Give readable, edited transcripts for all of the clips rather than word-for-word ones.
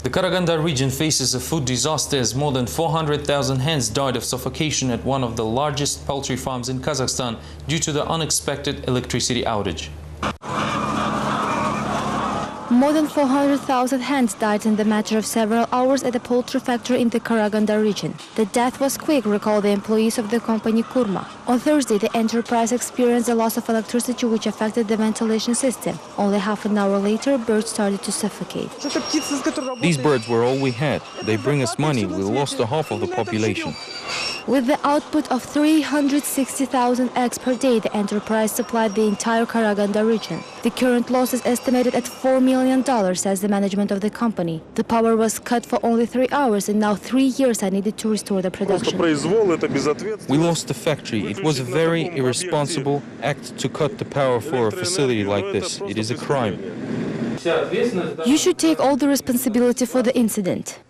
The Karaganda region faces a food disaster as more than 400,000 hens died of suffocation at one of the largest poultry farms in Kazakhstan due to the unexpected electricity outage. More than 400,000 hens died in the matter of several hours at a poultry factory in the Karaganda region. The death was quick, recall the employees of the company Kurma. On Thursday, the enterprise experienced a loss of electricity which affected the ventilation system. Only half an hour later, birds started to suffocate. These birds were all we had. They bring us money. We lost a half of the population. With the output of 360,000 eggs per day, the enterprise supplied the entire Karaganda region. The current loss is estimated at $4 million, says the management of the company. The power was cut for only 3 hours and now 3 years are needed to restore the production. We lost the factory. It was a very irresponsible act to cut the power for a facility like this. It is a crime. You should take all the responsibility for the incident.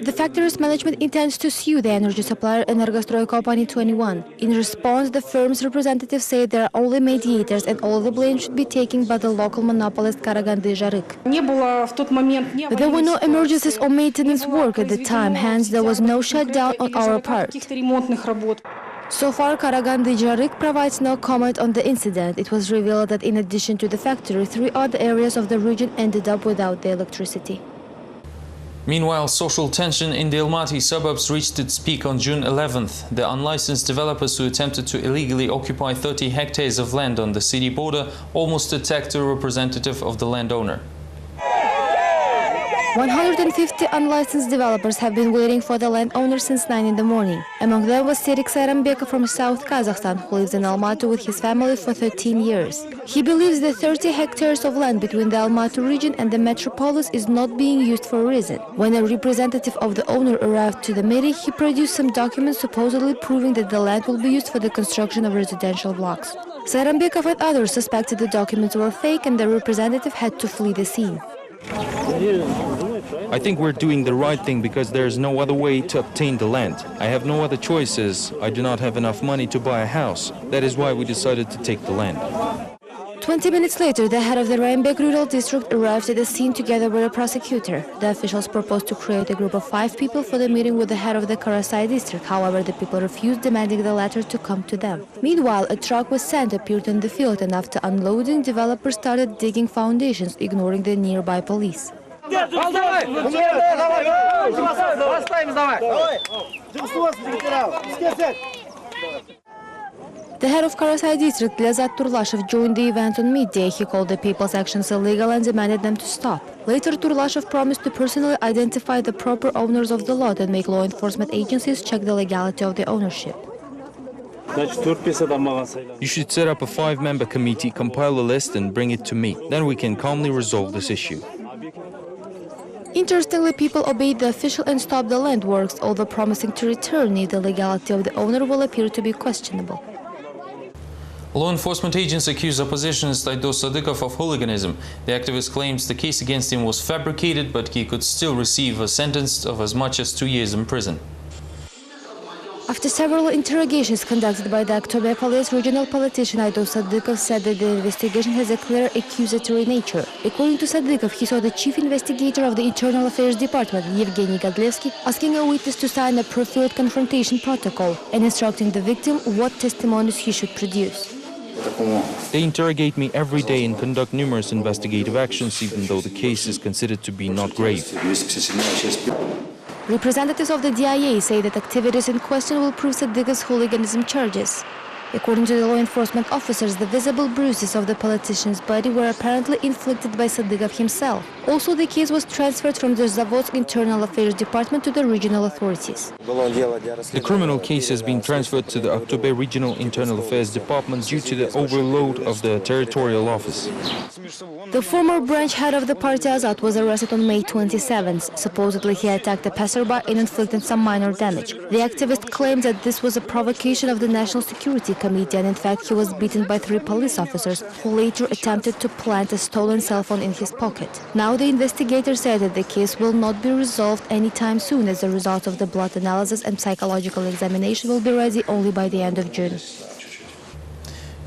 The factory's management intends to sue the energy supplier Energostroy Company 21. In response, the firm's representatives say they are only mediators and all the blame should be taken by the local monopolist Kazakhstan. There were no emergencies or maintenance work at the time, hence there was no shutdown on our part. So far, Kazakhstan provides no comment on the incident. It was revealed that in addition to the factory, 3 other areas of the region ended up without the electricity. Meanwhile, social tension in the Almaty suburbs reached its peak on June 11th. The unlicensed developers who attempted to illegally occupy 30 hectares of land on the city border almost attacked a representative of the landowner. 150 unlicensed developers have been waiting for the landowner since 9 in the morning. Among them was Serik Sayranbekov from South Kazakhstan, who lives in Almaty with his family for 13 years. He believes the 30 hectares of land between the Almaty region and the metropolis is not being used for a reason. When a representative of the owner arrived to the meeting, he produced some documents supposedly proving that the land will be used for the construction of residential blocks. Sayranbekov and others suspected the documents were fake and the representative had to flee the scene. I think we're doing the right thing because there is no other way to obtain the land. I have no other choices. I do not have enough money to buy a house. That is why we decided to take the land. 20 minutes later, the head of the Raimbek Rural District arrived at the scene together with a prosecutor. The officials proposed to create a group of 5 people for the meeting with the head of the Karasai district. However, the people refused, demanding the latter to come to them. Meanwhile, a truck with sand appeared in the field, and after unloading, developers started digging foundations, ignoring the nearby police. The head of Karasai district, Lezat Turlashev, joined the event on midday. He called the people's actions illegal and demanded them to stop. Later, Turlashev promised to personally identify the proper owners of the lot and make law enforcement agencies check the legality of the ownership. You should set up a 5-member committee, compile a list and bring it to me. Then we can calmly resolve this issue. Interestingly, people obeyed the official and stopped the land works, although promising to return if the legality of the owner will appear to be questionable. Law enforcement agents accuse oppositionist Aido Sadikov of hooliganism. The activist claims the case against him was fabricated, but he could still receive a sentence of as much as 2 years in prison. After several interrogations conducted by the October police, regional politician Aido Sadikov said that the investigation has a clear accusatory nature. According to Sadikov, he saw the chief investigator of the Internal Affairs Department, Evgeny Godlevsky, asking a witness to sign a preferred confrontation protocol and instructing the victim what testimonies he should produce. They interrogate me every day and conduct numerous investigative actions, even though the case is considered to be not grave. Representatives of the DIA say that activities in question will prove Sadikov's hooliganism charges. According to the law enforcement officers, the visible bruises of the politician's body were apparently inflicted by Sadikov himself. Also, the case was transferred from the Zavodsk Internal Affairs Department to the regional authorities. The criminal case has been transferred to the October Regional Internal Affairs Department due to the overload of the territorial office. The former branch head of the party Azad was arrested on May 27th. Supposedly, he attacked a passerby and inflicted some minor damage. The activist claimed that this was a provocation of the National Security Committee, and in fact, he was beaten by 3 police officers who later attempted to plant a stolen cell phone in his pocket. Now, the investigator said that the case will not be resolved anytime soon, as the result of the blood analysis and psychological examination will be ready only by the end of June.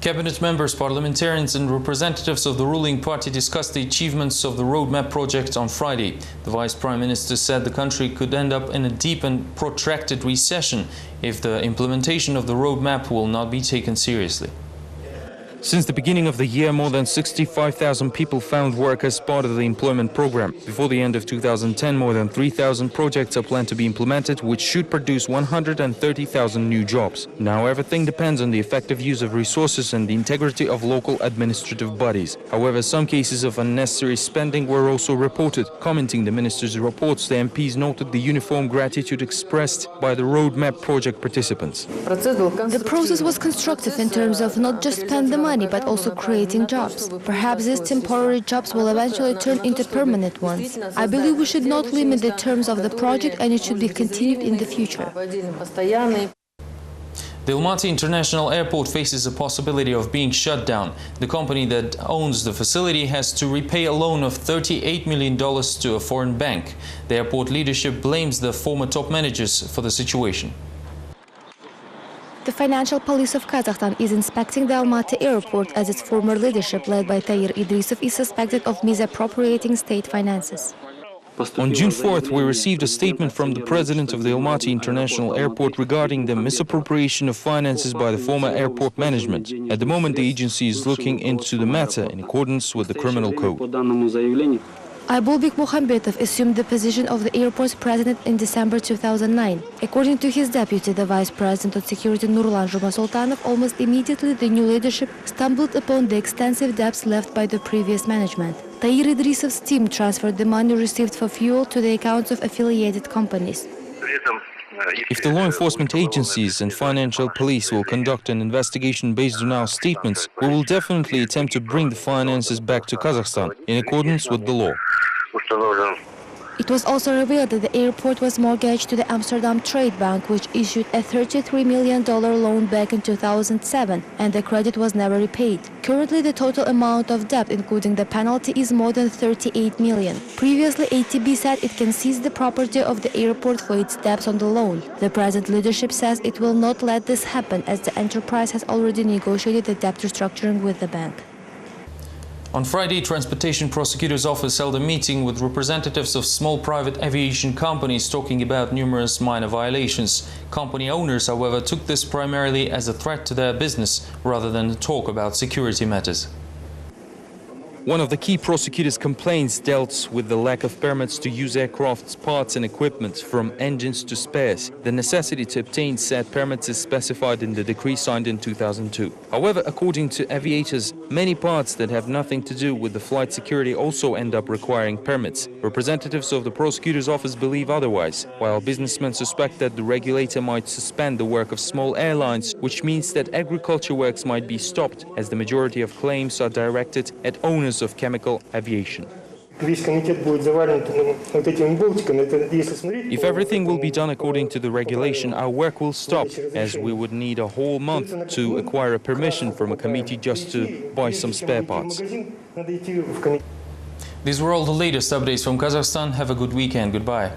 Cabinet members, parliamentarians and representatives of the ruling party discussed the achievements of the roadmap project on Friday. The Vice Prime Minister said the country could end up in a deep and protracted recession if the implementation of the roadmap will not be taken seriously. Since the beginning of the year, more than 65,000 people found work as part of the employment program. Before the end of 2010, more than 3,000 projects are planned to be implemented, which should produce 130,000 new jobs. Now everything depends on the effective use of resources and the integrity of local administrative bodies. However, some cases of unnecessary spending were also reported. Commenting the minister's reports, the MPs noted the uniform gratitude expressed by the roadmap project participants. The process was constructive in terms of not just spend the money, but also creating jobs. Perhaps these temporary jobs will eventually turn into permanent ones. I believe we should not limit the terms of the project and it should be continued in the future. The Almaty International Airport faces a possibility of being shut down. The company that owns the facility has to repay a loan of $38 million to a foreign bank. The airport leadership blames the former top managers for the situation. The financial police of Kazakhstan is inspecting the Almaty airport as its former leadership, led by Tayyar Idrisov, is suspected of misappropriating state finances. On June 4th, we received a statement from the president of the Almaty International Airport regarding the misappropriation of finances by the former airport management. At the moment, the agency is looking into the matter in accordance with the criminal code. Aybulbek Mukhambetov assumed the position of the airport's president in December 2009. According to his deputy, the vice president of security Nurlan Jumasultanov, almost immediately the new leadership stumbled upon the extensive debts left by the previous management. Tayyar Idrisov's team transferred the money received for fuel to the accounts of affiliated companies. If the law enforcement agencies and financial police will conduct an investigation based on our statements, we will definitely attempt to bring the finances back to Kazakhstan in accordance with the law. It was also revealed that the airport was mortgaged to the Amsterdam Trade Bank, which issued a $33 million loan back in 2007, and the credit was never repaid. Currently, the total amount of debt, including the penalty, is more than $38 million. Previously, ATB said it can seize the property of the airport for its debts on the loan. The present leadership says it will not let this happen, as the enterprise has already negotiated the debt restructuring with the bank. On Friday, Transportation Prosecutor's Office held a meeting with representatives of small private aviation companies talking about numerous minor violations. Company owners, however, took this primarily as a threat to their business rather than a talk about security matters. One of the key prosecutors' complaints dealt with the lack of permits to use aircraft's parts and equipment, from engines to spares. The necessity to obtain said permits is specified in the decree signed in 2002. However, according to aviators, many parts that have nothing to do with the flight security also end up requiring permits. Representatives of the prosecutor's office believe otherwise, while businessmen suspect that the regulator might suspend the work of small airlines, which means that agriculture works might be stopped, as the majority of claims are directed at owners of chemical aviation. If everything will be done according to the regulation, our work will stop, as we would need a whole month to acquire a permission from a committee just to buy some spare parts. These were all the latest updates from Kazakhstan. Have a good weekend. Goodbye.